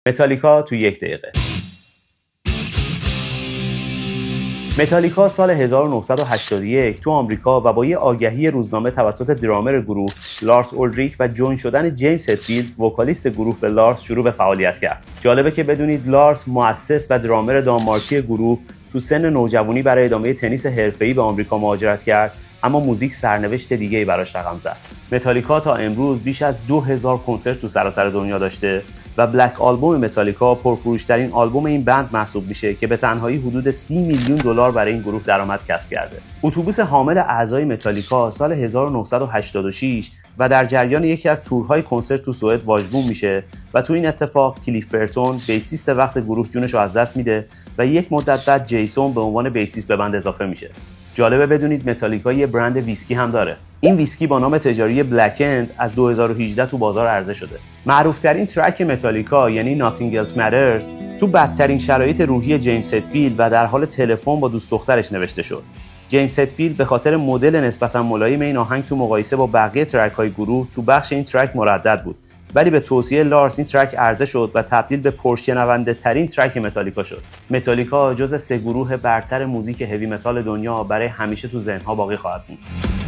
متالیکا تو 1 دقیقه. متالیکا سال 1981 تو آمریکا و با یه آگهی روزنامه توسط درامر گروه لارس اولریک و جوین شدن جیمز هتفیلد وکالیست گروه به لارس شروع به فعالیت کرد. جالبه که بدونید لارس مؤسس و درامر دانمارکی گروه تو سن نوجوانی برای ادامه تنیس حرفه‌ای به آمریکا مهاجرت کرد، اما موزیک سرنوشت دیگه‌ای براش رقم زد. متالیکا تا امروز بیش از 2000 کنسرت تو سراسر دنیا داشته و بلک آلبوم متالیکا پرفروش‌ترین آلبوم این بند محسوب میشه که به تنهایی حدود 30 میلیون دلار برای این گروه درآمد کسب کرده. اتوبوس حامل اعضای متالیکا سال 1986 و در جریان یکی از تورهای کنسرت تو سوئد واژگون میشه و تو این اتفاق کلیف برتون بیسیست وقت گروه جونش رو از دست میده و یک مدت بعد جیسون به عنوان بیسیست به بند اضافه میشه. جالبه بدونید متالیکا یه برند ویسکی هم داره. این ویسکی با نام تجاری بلک اند از 2018 تو بازار عرضه شده. معروف‌ترین ترک متالیکا یعنی Nothing Else Matters تو بدترین شرایط روحی جیمز هتفیلد و در حال تلفن با دوست دخترش نوشته شد. جیمز هتفیلد به خاطر مدل نسبتاً ملایم این آهنگ تو مقایسه با بقیه ترک‌های گروه تو بخش این ترک مردد بود. ولی به توصیه لارس این ترک عرضه شد و تبدیل به پرشنونده ترین ترک متالیکا شد. متالیکا جز 3 گروه برتر موزیک هوی متال دنیا برای همیشه تو ذهن‌ها باقی خواهد موند.